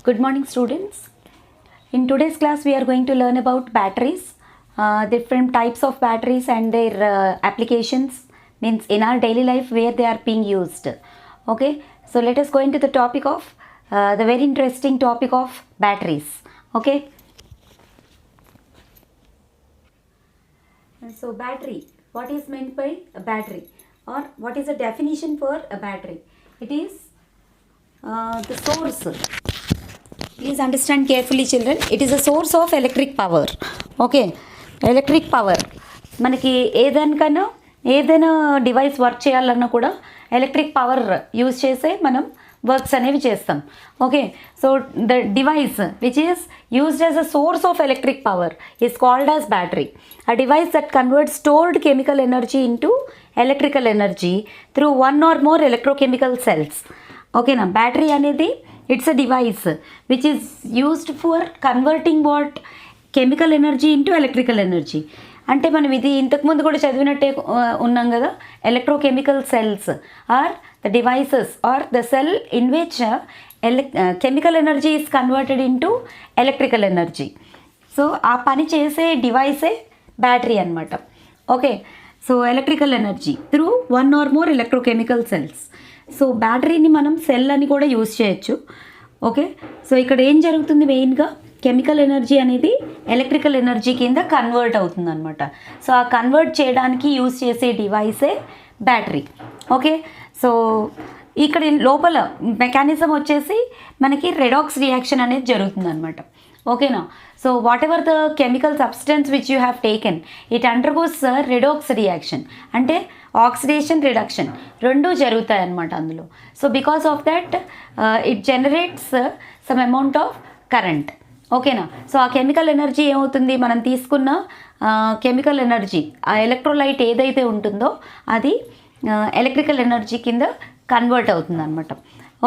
Good morning, students. In today's class, we are going to learn about batteries, different types of batteries and their applications, means in our daily life where they are being used. Okay, so let us go into the topic of the very interesting topic of batteries. Okay, so battery. What is meant by a battery, or what is the definition for a battery? It is the source. Please understand carefully, children. It is a source of electric power. Okay, electric power. మనకి ఏదైనా device work చేయాలన్నా కూడా electric power use చేసే మనం works అనేవి చేస్తాం. Okay, so the device which is used as a source of electric power is called as battery. A device that converts stored chemical energy into electrical energy through one or more electrochemical cells. ఓకేనా, battery అనేది it's a device which is used for converting what chemical energy into electrical energy. అంటే మనం ఇది ఇంతకుముందు కూడా చదివినట్టే ఉన్నాం కదా, electrochemical cells are the devices are the cell in which chemical energy is converted into electrical energy. So ఆ పని చేసే డివైసే బ్యాటరీ అనమాట. Okay, so electrical energy through one or more electrochemical cells. So బ్యాటరీని మనం సెల్ అని కూడా use చేయొచ్చు. Okay, so ఇక్కడ ఏం జరుగుతుంది, మెయిన్గా కెమికల్ ఎనర్జీ అనేది ఎలక్ట్రికల్ ఎనర్జీ కింద కన్వర్ట్ అవుతుంది అనమాట. సో ఆ కన్వర్ట్ చేయడానికి యూజ్ చేసే డివైసే బ్యాటరీ. ఓకే, సో ఇక్కడ లోపల మెకానిజం వచ్చేసి మనకి రెడాక్స్ రియాక్షన్ అనేది జరుగుతుంది అనమాట. ఓకేనా, so what ever the chemical substance which you have taken it undergoes redox reaction, అంటే ఆక్సిడేషన్ రిడక్షన్ రెండూ జరుగుతాయి అన్నమాట అందులో. So because of that it generates some amount of current. ఓకేనా, సో ఆ కెమికల్ ఎనర్జీ ఏమవుతుంది, మనం తీసుకున్న కెమికల్ ఎనర్జీ, ఆ ఎలక్ట్రోలైట్ ఏదైతే ఉంటుందో అది ఎలక్ట్రికల్ ఎనర్జీ కింద కన్వర్ట్ అవుతుంది అనమాట.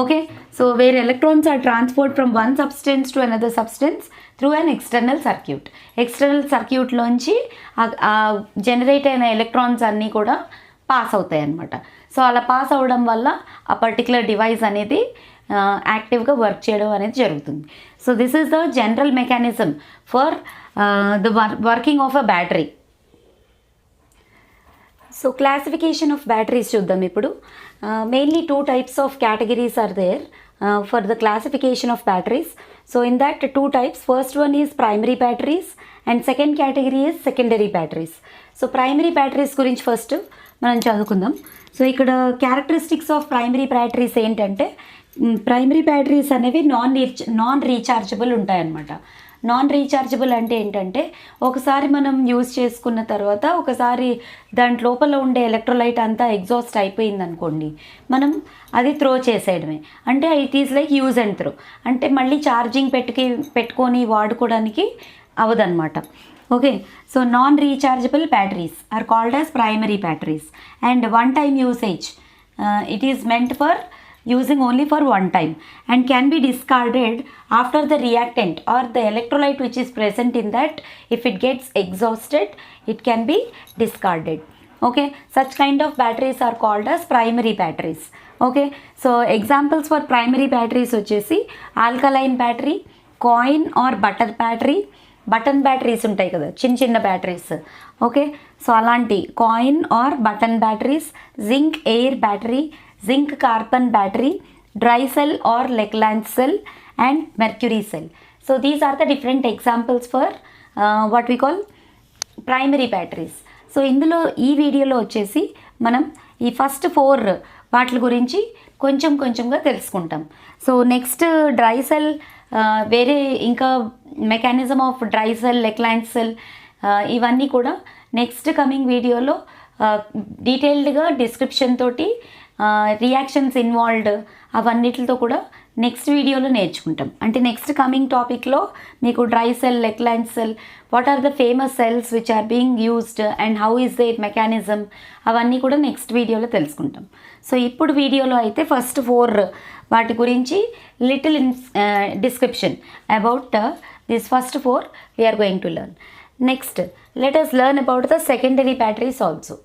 Okay, so where electrons are transport from one substance to another substance through an external circuit. External సర్క్యూట్లోంచి జనరేట్ అయిన ఎలక్ట్రాన్స్ అన్నీ కూడా పాస్ అవుతాయి అన్నమాట. సో అలా పాస్ అవ్వడం వల్ల ఆ పర్టికులర్ డివైస్ అనేది యాక్టివ్గా వర్క్ చేయడం అనేది జరుగుతుంది. So this is the general mechanism for the working of a battery. So classification of batteries చూద్దాం ఇప్పుడు. Mainly two types of categories are there for the classification of batteries. So in that two types, first one is primary batteries and second category is secondary batteries. So primary batteries గురించి first మనం చదువుకుందాం. So ఇక్కడ characteristics of primary batteries ఏంటంటే, primary batteries అనేవి non rechargeable ఉంటాయన్నమాట. Non rechargeable అంటే ఏంటంటే, ఒకసారి మనం యూజ్ చేసుకున్న తర్వాత ఒకసారి దాంట్ లోపల ఉండే ఎలక్ట్రోలైట్ అంతా ఎగ్జాస్ట్ అయిపోయింది అనుకోండి, మనం అది త్రో చేసేయడమే. అంటే it is like use and throw, అంటే మళ్ళీ ఛార్జింగ్ పెట్టుకొని వాడుకోవడానికి అవదన్నమాట. Okay, so non rechargeable batteries are called as primary batteries and one time usage. It is meant for using only for one time and can be discarded after the reactant or the electrolyte which is present in that, if it gets exhausted, it can be discarded. Okay, such kind of batteries are called as primary batteries. Okay, so examples for primary batteries వచ్చేసి alkaline battery, coin or butter battery. Button batteries ఉంటాయి కదా, చిన్న batteries. Okay, so అలాంటి coin or button batteries, zinc air battery, zinc carbon battery, dry cell or leclanche cell and mercury cell. So these are the different examples for what we call primary batteries. So ఇందులో ఈ వీడియోలో వచ్చేసి మనం ఈ first 4 వాటి గురించి కొంచెంగా తెలుసుకుంటాం. సో నెక్స్ట్ డ్రై సెల్, వేరే ఇంకా mechanism of dry cell, leclanche cell, ఇవన్నీ కూడా నెక్స్ట్ కమింగ్ వీడియోలో డీటెయిల్డ్గా డిస్క్రిప్షన్ తోటి రియాక్షన్స్ ఇన్వాల్వ్డ్ అవన్నిటితో కూడా నెక్స్ట్ వీడియోలో నేర్చుకుంటాం. అంటే నెక్స్ట్ కమింగ్ టాపిక్లో మీకు dry cell, leclanche cell, what are the famous cells which are being used and how is their mechanism, అవన్నీ కూడా నెక్స్ట్ వీడియోలో తెలుసుకుంటాం. సో ఇప్పుడు వీడియోలో అయితే ఫస్ట్ 4 వాటి గురించి little description about this first 4 we're going to learn. Next let us learn about the secondary batteries also.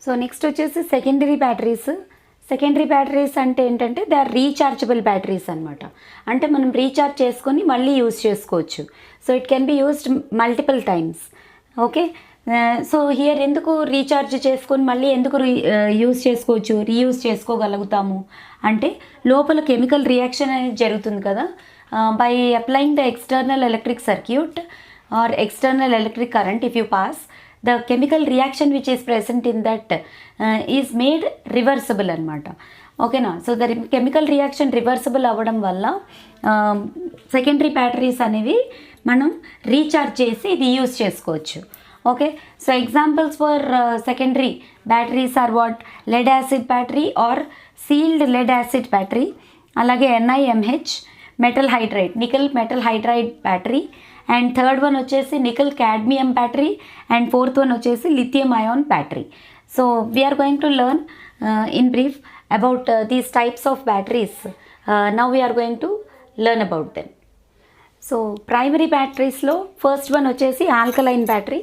So next వచ్చేసి సెకండరీ బ్యాటరీస్. సెకండరీ బ్యాటరీస్ అంటే ఏంటంటే దే ఆర్ రీఛార్జబుల్ బ్యాటరీస్ అనమాట. అంటే మనం రీఛార్జ్ చేసుకొని మళ్ళీ యూజ్ చేసుకోవచ్చు. So it can be used multiple times. Okay, so here ఎందుకు రీఛార్జ్ చేసుకొని మళ్ళీ ఎందుకు యూజ్ చేసుకోవచ్చు, రీయూజ్ చేసుకోగలుగుతాము అంటే లోపల కెమికల్ రియాక్షన్ అనేది జరుగుతుంది కదా. By applying the external electric circuit or external electric current if you pass, the chemical reaction which is present in that is made reversible అనమాట. ఓకేనా. So the chemical reaction reversible అవ్వడం వల్ల secondary batteries అనేవి మనం recharge చేసి reuse చేసుకోవచ్చు. Okay, so examples for secondary batteries are what, lead acid battery or sealed lead acid battery, అలాగే NiMH metal hydride, nickel metal hydride battery, and third one వచ్చేసి nickel cadmium battery, and fourth one వచ్చేసి lithium ion battery. So we are going to learn in brief about these types of batteries. Now we are going to learn about them. So primary బ్యాటరీస్లో first one వచ్చేసి alkaline battery.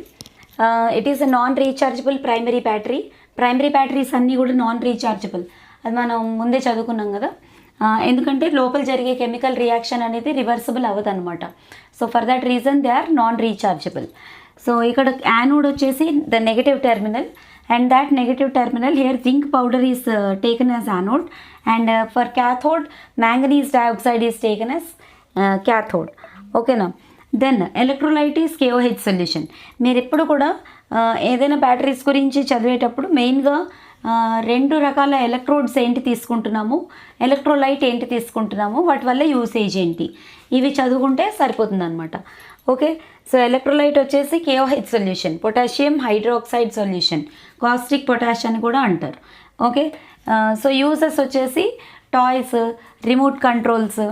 It is a non rechargeable primary battery. Primary batteries అన్నీ కూడా non rechargeable, అది మనం ముందే చదువుకున్నాం కదా. ఎందుకంటే లోపల జరిగే కెమికల్ రియాక్షన్ అనేది రివర్సిబుల్ అవ్వదు అనమాట. So for that reason they are non rechargeable. So ఇక్కడ యానోడ్ వచ్చేసి the negative terminal, and that negative terminal here zinc powder is taken as anode, and for cathode manganese dioxide is taken as cathode. ఓకేనా. Then electrolyte is KOH solution. మీరు ఎప్పుడు కూడా ఏదైనా batteries గురించి చదివేటప్పుడు మెయిన్గా రెండు రకాల ఎలక్ట్రోడ్స్ ఏంటి తీసుకుంటున్నాము, ఎలక్ట్రోలైట్ ఏంటి తీసుకుంటున్నాము, వాటి వల్ల యూసేజ్ ఏంటి, ఇవి చదువుకుంటే సరిపోతుంది అనమాట. ఓకే, సో ఎలక్ట్రోలైట్ వచ్చేసి KOH solution, potassium hydroxide solution, caustic potash అని కూడా అంటారు. ఓకే, సో యూజెస్ వచ్చేసి టాయ్స్, రిమోట్ కంట్రోల్స్,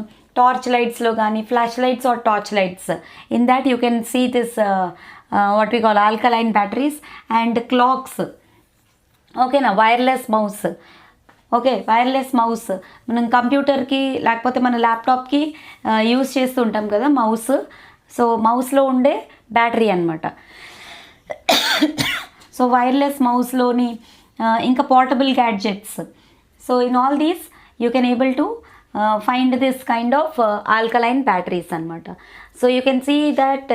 టార్చ్ లైట్స్లో కానీ flash lights or torch lights, in that you can see this what we call alkaline batteries, and clocks. ఓకేనా. Wireless mouse. Okay, wireless mouse మనం కంప్యూటర్కి లేకపోతే మన ల్యాప్టాప్కి యూజ్ చేస్తూ ఉంటాం కదా మౌస్. సో మౌస్లో ఉండే బ్యాటరీ అనమాట. సో వైర్లెస్ మౌస్లోని ఇంకా portable gadgets. So in all these you can able to find this kind of alkaline batteries anamata. So you can see that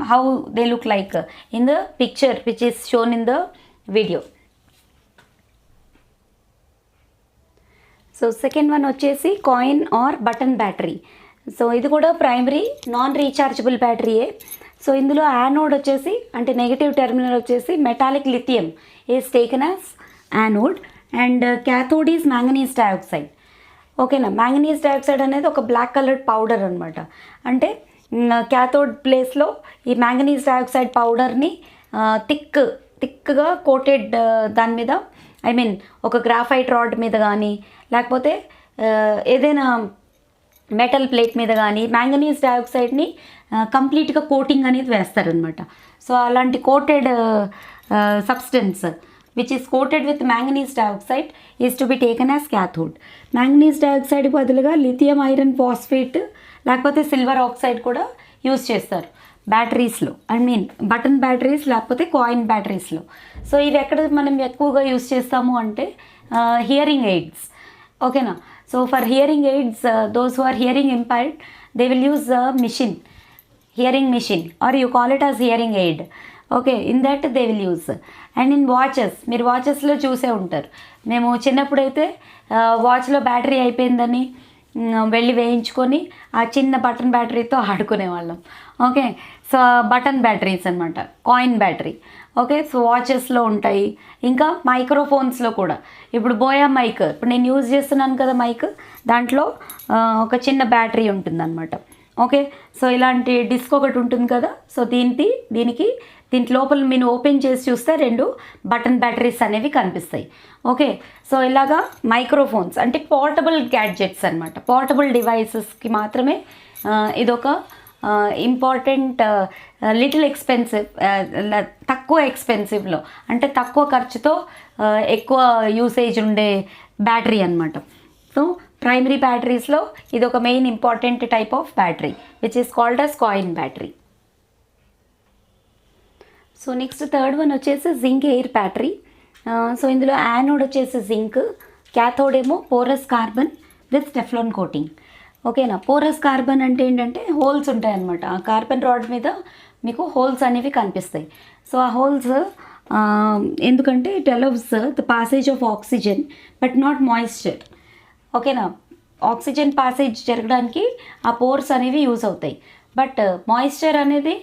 how they look like in the picture which is shown in the video. So second one వచ్చేసి coin or button battery. So ఇది కూడా primary non rechargeable బ్యాటరీయే. So ఇందులో anode వచ్చేసి అంటే negative terminal వచ్చేసి metallic lithium is taken as anode, and cathode is manganese dioxide. ఓకేనా. Manganese dioxide అనేది ఒక బ్లాక్ కలర్డ్ పౌడర్ అనమాట. అంటే క్యాథోడ్ ప్లేస్లో ఈ మ్యాంగనీస్ డయాక్సైడ్ పౌడర్ని థిక్గా కోటెడ్ దాని మీద, ఐ మీన్ ఒక గ్రాఫైట్ రాడ్ మీద కానీ లేకపోతే ఏదైనా మెటల్ ప్లేట్ మీద కానీ మ్యాంగనీస్ డయాక్సైడ్ని కంప్లీట్గా కోటింగ్ అనేది వేస్తారనమాట. సో అలాంటి coated substance which is coated with manganese dioxide is to be taken as cathode. Manganese dioxide బదులుగా లిథియం ఐరన్ ఫాస్ఫేట్ లేకపోతే సిల్వర్ ఆక్సైడ్ కూడా యూజ్ చేస్తారు బ్యాటరీస్లో, ఐ మీన్ బటన్ బ్యాటరీస్ లేకపోతే కాయిన్ బ్యాటరీస్లో. సో ఇవి ఎక్కడ మనం ఎక్కువగా యూజ్ చేస్తాము అంటే హియరింగ్ ఎయిడ్స్. ఓకేనా. So for hearing aids, those who are hearing impaired they will use machine, hearing machine or you call it as hearing aid. Okay, in that they will use. And in watches, మీరు వాచెస్లో చూసే ఉంటారు. మేము చిన్నప్పుడైతే వాచ్లో battery అయిపోయిందని వెళ్ళి వేయించుకొని ఆ చిన్న బటన్ బ్యాటరీతో ఆడుకునేవాళ్ళం. ఓకే, సో బటన్ బ్యాటరీస్ అనమాట, కాయిన్ బ్యాటరీ. ఓకే, సో వాచెస్లో ఉంటాయి. ఇంకా మైక్రోఫోన్స్లో కూడా ఇప్పుడు బోయా మైక్, ఇప్పుడు నేను యూజ్ చేస్తున్నాను కదా మైక్, దాంట్లో ఒక చిన్న బ్యాటరీ ఉంటుందన్నమాట. ఓకే, సో ఇలాంటి డిస్క్ ఒకటి ఉంటుంది కదా, సో దీనికి లోపల మీరు ఓపెన్ చేసి చూస్తే రెండు బటన్ బ్యాటరీస్ అనేవి కనిపిస్తాయి. ఓకే, సో ఇలాగా మైక్రోఫోన్స్ అంటే పోర్టబుల్ గ్యాడ్జెట్స్ అనమాట, పోర్టబుల్ డివైసెస్కి మాత్రమే ఇదొక ఇంపార్టెంట్, లిటిల్ ఎక్స్పెన్సివ్, తక్కువ ఎక్స్పెన్సివ్లో అంటే తక్కువ ఖర్చుతో ఎక్కువ యూసేజ్ ఉండే బ్యాటరీ అనమాట. సో ప్రైమరీ బ్యాటరీస్లో ఇది ఒక main important type of battery which is called as coin battery. So next third one వచ్చేసి జింక్ ఎయిర్ బ్యాటరీ. సో ఇందులో యానోడ్ వచ్చేసి జింక్, క్యాథోడ్ ఏమో porous carbon with Teflon coating. ఓకేనా. పోరస్ కార్బన్ అంటే ఏంటంటే హోల్స్ ఉంటాయి అన్నమాట. ఆ కార్బన్ రాడ్ మీద మీకు హోల్స్ అనేవి కనిపిస్తాయి. సో ఆ హోల్స్ ఎందుకంటే it allows the passage of oxygen but not moisture. ఓకేనా. ఆక్సిజన్ పాసేజ్ జరగడానికి ఆ పోర్స్ అనేవి యూజ్ అవుతాయి. బట్ మాయిశ్చర్ అనేది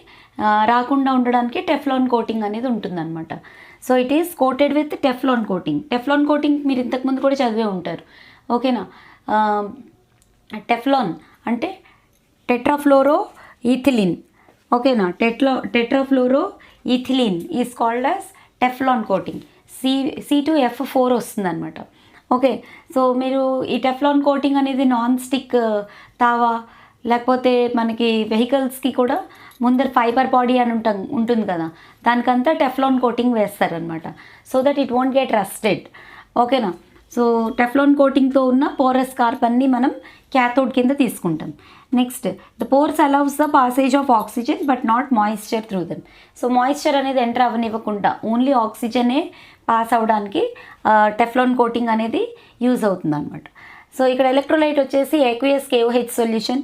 రాకుండా ఉండడానికి టెఫ్లాన్ కోటింగ్ అనేది ఉంటుందన్నమాట. So it is coated with Teflon coating. Teflon coating మీరు ఇంతకుముందు కూడా చదివే ఉంటారు. ఓకేనా. టెఫ్లాన్ అంటే టెట్రాఫ్లోరో ఈథిలిన్. ఓకేనా. Tetrafluoro ethylene is called as teflon coating. C2F4 వస్తుందన్నమాట. ఓకే. సో మీరు ఈ టెఫ్లాన్ కోటింగ్ అనేది నాన్ స్టిక్ తావా లేకపోతే మనకి వెహికల్స్కి కూడా ముందర ఫైబర్ బాడీ అని ఉంటుంది కదా, దానికంతా టెఫ్లాన్ కోటింగ్ వేస్తారనమాట. So that it won't get rusted. ఓకేనా. సో టెఫ్లాన్ కోటింగ్తో ఉన్న పోరస్ కార్బన్ని మనం క్యాథోడ్ కింద తీసుకుంటాం. Next, the pores allows the passage of oxygen but not moisture through them. So moisture అనేది ఎంటర్ అవ్వనివ్వకుండా ఓన్లీ ఆక్సిజనే పాస్ అవ్వడానికి టెఫ్లాన్ కోటింగ్ అనేది యూజ్ అవుతుంది అనమాట. సో ఇక్కడ ఎలక్ట్రోలైట్ వచ్చేసి aqueous KOH solution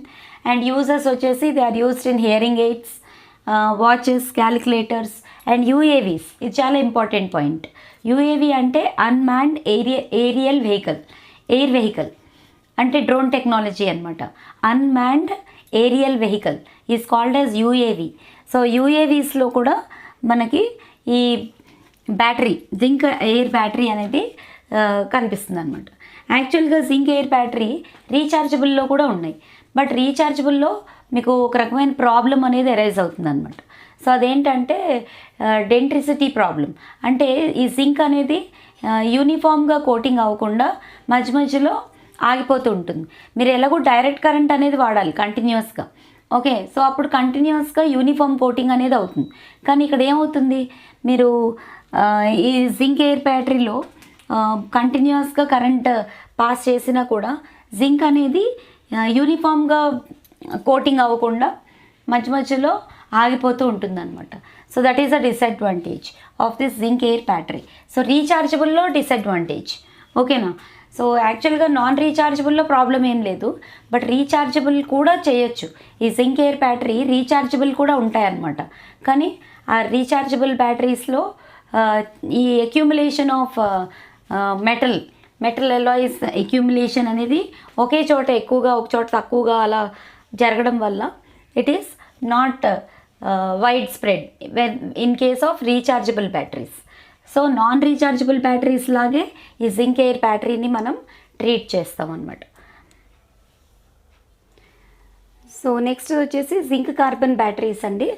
and uses వచ్చేసి they are used in hearing aids, watches, calculators and UAVs. ఇది చాలా ఇంపార్టెంట్ పాయింట్. UAV అంటే unmanned aerial vehicle, air vehicle అంటే డ్రోన్ టెక్నాలజీ అనమాట. Unmanned aerial vehicle is called as UAV. So UAVస్లో కూడా మనకి ఈ బ్యాటరీ, జింక్ ఎయిర్ బ్యాటరీ అనేది కనిపిస్తుంది అనమాట. యాక్చువల్గా జింక్ ఎయిర్ బ్యాటరీ రీఛార్జబుల్లో కూడా ఉన్నాయి. బట్ రీఛార్జబుల్లో మీకు ఒక రకమైన ప్రాబ్లం అనేది అరైజ్ అవుతుంది అనమాట. సో అదేంటంటే డెంట్రిసిటీ ప్రాబ్లం. అంటే ఈ జింక్ అనేది యూనిఫామ్గా కోటింగ్ అవ్వకుండా మధ్య మధ్యలో ఆగిపోతూ ఉంటుంది. మీరు ఎలాగో డైరెక్ట్ కరెంట్ అనేది వాడాలి కంటిన్యూస్గా. ఓకే. సో అప్పుడు కంటిన్యూస్గా యూనిఫామ్ కోటింగ్ అనేది అవుతుంది. కానీ ఇక్కడ ఏమవుతుంది, మీరు ఈ జింక్ ఎయిర్ బ్యాటరీలో కంటిన్యూస్గా కరెంట్ పాస్ చేసినా కూడా జింక్ అనేది యూనిఫామ్గా కోటింగ్ అవ్వకుండా మధ్య మధ్యలో ఆగిపోతూ ఉంటుందన్నమాట. So that is the disadvantage of this zinc air battery. So రీఛార్జబుల్లో డిసడ్వాంటేజ్. ఓకేనా. సో యాక్చువల్గా నాన్ రీఛార్జబుల్లో ప్రాబ్లం ఏం లేదు, బట్ రీఛార్జబుల్ కూడా చేయొచ్చు. ఈ జింక్ ఎయిర్ బ్యాటరీ రీఛార్జబుల్ కూడా ఉంటాయన్నమాట. కానీ ఆ రీఛార్జబుల్ బ్యాటరీస్లో ఈ accumulation of metal alloys accumulation అనేది ఒకే చోట ఎక్కువగా ఒక చోట తక్కువగా అలా జరగడం వల్ల it is not wide spread in case of rechargeable batteries. So non rechargeable batteries లాగే ఈ జింక్ ఎయిర్ బ్యాటరీని మనం ట్రీట్ చేస్తాం అన్నమాట. సో నెక్స్ట్ వచ్చేసి జింక్ కార్బన్ బ్యాటరీస్ అండి.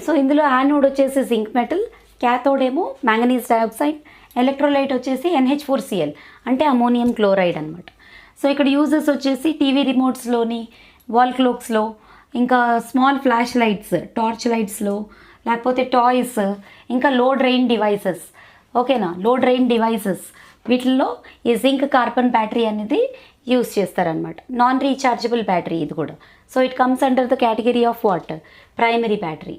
సో ఇందులో యానోడ్ వచ్చేసి జింక్ మెటల్, క్యాథోడ్ ఏమో మ్యాంగనీస్ డయాక్సైడ్, ఎలక్ట్రోలైట్ వచ్చేసి NH4Cl అంటే అమోనియం క్లోరైడ్ అనమాట. సో ఇక్కడ యూజెస్ వచ్చేసి టీవీ రిమోట్స్లోని, వాల్ క్లోక్స్లో, ఇంకా స్మాల్ ఫ్లాష్ లైట్స్, టార్చ్ లైట్స్లో, లేకపోతే టాయ్స్, ఇంకా లో డ్రైన్ డివైసెస్. ఓకేనా. లో డ్రైన్ డివైసెస్ వీటిల్లో ఈ జింక్ కార్బన్ బ్యాటరీ అనేది యూస్ చేస్తారనమాట. నాన్ రీఛార్జబుల్ బ్యాటరీ ఇది కూడా. So it comes under the category of what, primary battery.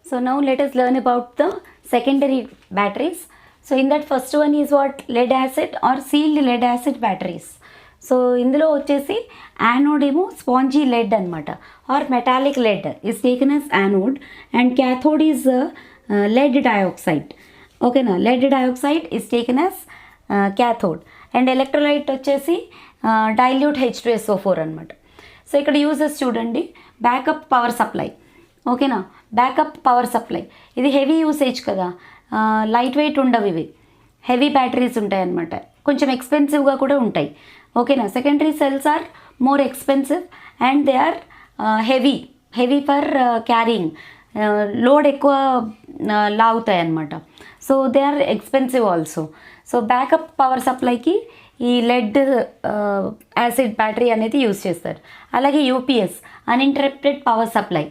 So now let us learn about the secondary batteries. So in that first one is what, lead acid or sealed lead acid batteries. So ఇందులో వచ్చేసి anode ఏమో spongy lead అనమాట, or metallic lead is taken as anode and cathode is lead dioxide. ఓకేనా. Lead dioxide is taken as cathode and electrolyte వచ్చేసి dilute H2SO4 అనమాట. So ఇక్కడ uses చూడండి, backup power supply. ఓకేనా. బ్యాకప్ పవర్ సప్లై ఇది heavy usage కదా, light weight ఉండవు ఇవి, హెవీ బ్యాటరీస్ ఉంటాయి అన్నమాట, కొంచెం ఎక్స్పెన్సివ్గా కూడా ఉంటాయి. ఓకేనా. Secondary cells are more expensive and they are heavy for carrying, load ఎక్కువ లాగుతాయి అన్నమాట. So they are expensive also. So backup power సప్లైకి ఈ లెడ్ యాసిడ్ బ్యాటరీ అనేది యూజ్ చేస్తారు. అలాగే UPS అన్ఇంటరప్టెడ్ పవర్ సప్లై,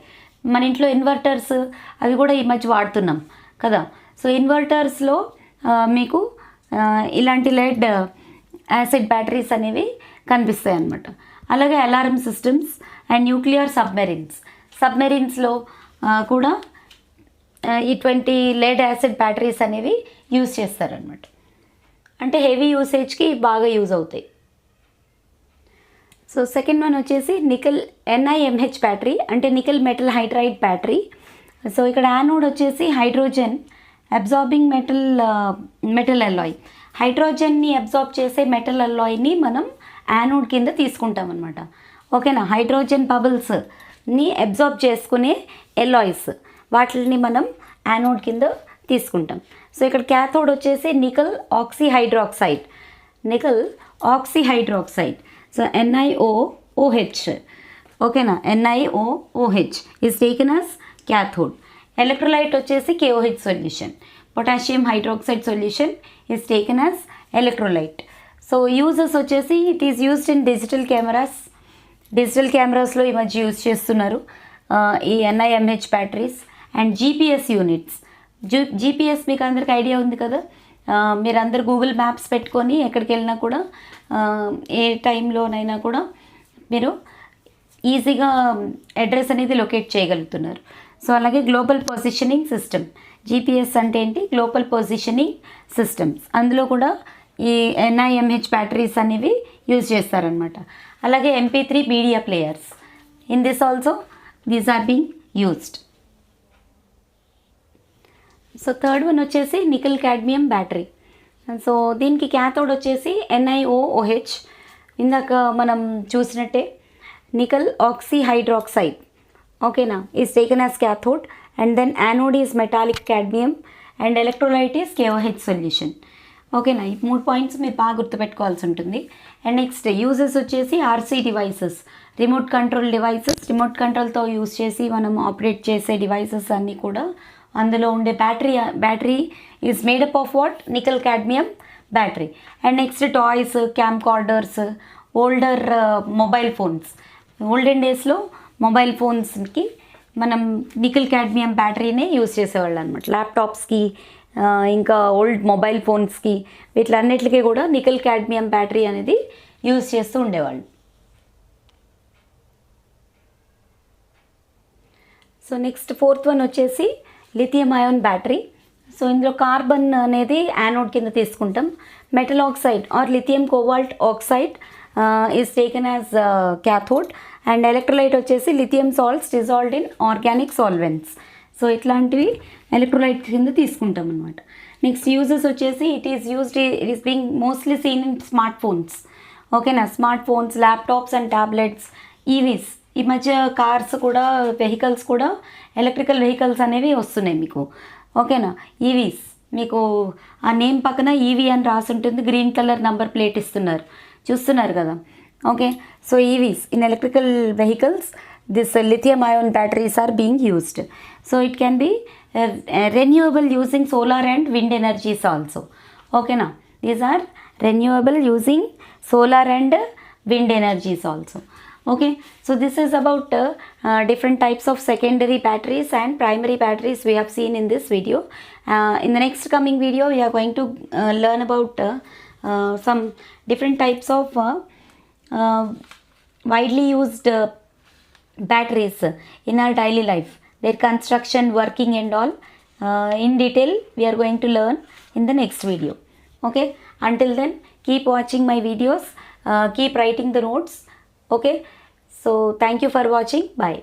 మన ఇంట్లో ఇన్వర్టర్స్ అవి కూడా ఈ మధ్య వాడుతున్నాం కదా. సో ఇన్వర్టర్స్లో మీకు ఇలాంటి లెడ్ యాసిడ్ బ్యాటరీస్ అనేవి కనిపిస్తాయి అన్నమాట. అలాగే అలారం సిస్టమ్స్ అండ్ న్యూక్లియర్ సబ్మెరీన్స్లో కూడా ఇటువంటి లెడ్ యాసిడ్ బ్యాటరీస్ అనేవి యూజ్ చేస్తారనమాట. అంటే హెవీ యూసేజ్కి బాగా యూజ్ అవుతాయి. సో సెకండ్ వన్ వచ్చేసి నికెల్ NiMH బ్యాటరీ, అంటే nickel metal hydride battery. So ఇక్కడ యానోడ్ వచ్చేసి హైడ్రోజన్ అబ్జార్బింగ్ మెటల్ అల్లాయ్. హైడ్రోజన్ని అబ్జార్బ్ చేసే మెటల్ అల్లాయ్ని మనం యానోడ్ కింద తీసుకుంటాం అనమాట. ఓకేనా. హైడ్రోజన్ బబుల్స్ని అబ్జార్బ్ చేసుకునే ఎల్లాయిస్, వాటిని మనం యానోడ్ కింద తీసుకుంటాం. సో ఇక్కడ క్యాథోడ్ వచ్చేసి నికెల్ ఆక్సీహైడ్రాక్సైడ్. So NiOOH. ఓకేనా. NiOOH is taken as cathode. Electrolyte వచ్చేసి KOH solution. Potassium hydroxide solution is taken as electrolyte. So uses వచ్చేసి it is used in digital కెమెరాస్లో ఈ మధ్య యూజ్ చేస్తున్నారు ఈ NiMH batteries. And GPS units. GPS మీకు అందరికి ఐడియా ఉంది కదా. మీరు అందరు గూగుల్ మ్యాప్స్ పెట్టుకొని ఎక్కడికి వెళ్ళినా కూడా ఏ టైంలోనైనా కూడా మీరు ఈజీగా అడ్రస్ అనేది లొకేట్ చేయగలుగుతున్నారు. సో అలాగే గ్లోబల్ పొజిషనింగ్ సిస్టమ్. GPS అంటే ఏంటి? Global positioning systems. అందులో కూడా ఈ NiMH బ్యాటరీస్ అనేవి యూజ్ చేస్తారనమాట. అలాగే MP3 media players. In this also these are being used. So third one వచ్చేసి నికెల్ కాడ్మియం బ్యాటరీ. సో దీనికి క్యాథోడ్ వచ్చేసి NiOOH. ఇందాక మనం చూసినట్టే నికెల్ ఆక్సీహైడ్రాక్సైడ్. ఓకేనా. Is taken as cathode. And then anode is metallic cadmium and electrolyte is KOH solution. ఓకేనా. ఈ 3 points మీరు బాగా గుర్తుపెట్టుకోవాల్సి ఉంటుంది. అండ్ నెక్స్ట్ యూజెస్ వచ్చేసి RC devices, remote control devices. Remote కంట్రోల్తో యూజ్ చేసి మనం ఆపరేట్ చేసే డివైసెస్ అన్నీ కూడా అందులో ఉండే battery is made up of what? Nickel cadmium battery. And next toys, camcorder, older mobile phones. Olden డేస్లో మొబైల్ ఫోన్స్కి మనం నికెల్ కాడ్మియం బ్యాటరీనే యూజ్ చేసేవాళ్ళు అనమాట. ల్యాప్టాప్స్కి ఇంకా ఓల్డ్ మొబైల్ ఫోన్స్కి వీటిలన్నిటికీ కూడా నికెల్ కాడ్మియం బ్యాటరీ అనేది యూజ్ చేస్తూ ఉండేవాళ్ళు. సో నెక్స్ట్ ఫోర్త్ వన్ వచ్చేసి లిథియం అయాన్ బ్యాటరీ. సో ఇందులో కార్బన్ అనేది యానోడ్ కింద తీసుకుంటాం. Metal oxide or lithium cobalt oxide is taken as cathode. And electrolyte వచ్చేసి lithium salts dissolved in organic solvents. So ఇట్లాంటివి ఎలక్ట్రోలైట్ కింద తీసుకుంటాం అనమాట. నెక్స్ట్ యూజెస్ వచ్చేసి it is being mostly seen in smart phones. ఓకేనా. Smart phones, laptops and tablets, EVs. ఈ మధ్య cars కూడా, వెహికల్స్ కూడా ఎలక్ట్రికల్ వెహికల్స్ అనేవి వస్తున్నాయి మీకు. ఓకేనా. ఈవీస్ మీకు ఆ నేమ్ పక్కన ఈవీ అని రాసి ఉంటుంది. గ్రీన్ కలర్ నంబర్ ప్లేట్ ఇస్తున్నారు, చూస్తున్నారు కదా. Okay. So EVs in electrical vehicles, this lithium ion batteries are being used. So it can be renewable using solar and wind energies also. Okay na. These are renewable using solar and wind energies also. Okay. So this is about different types of secondary batteries and primary batteries we have seen in this video. In the next coming video we are going to learn about some different types of widely used batteries in our daily life, their construction, working and all in detail we are going to learn in the next video. Okay. Until then, keep watching my videos, keep writing the notes. Okay. So thank you for watching. Bye.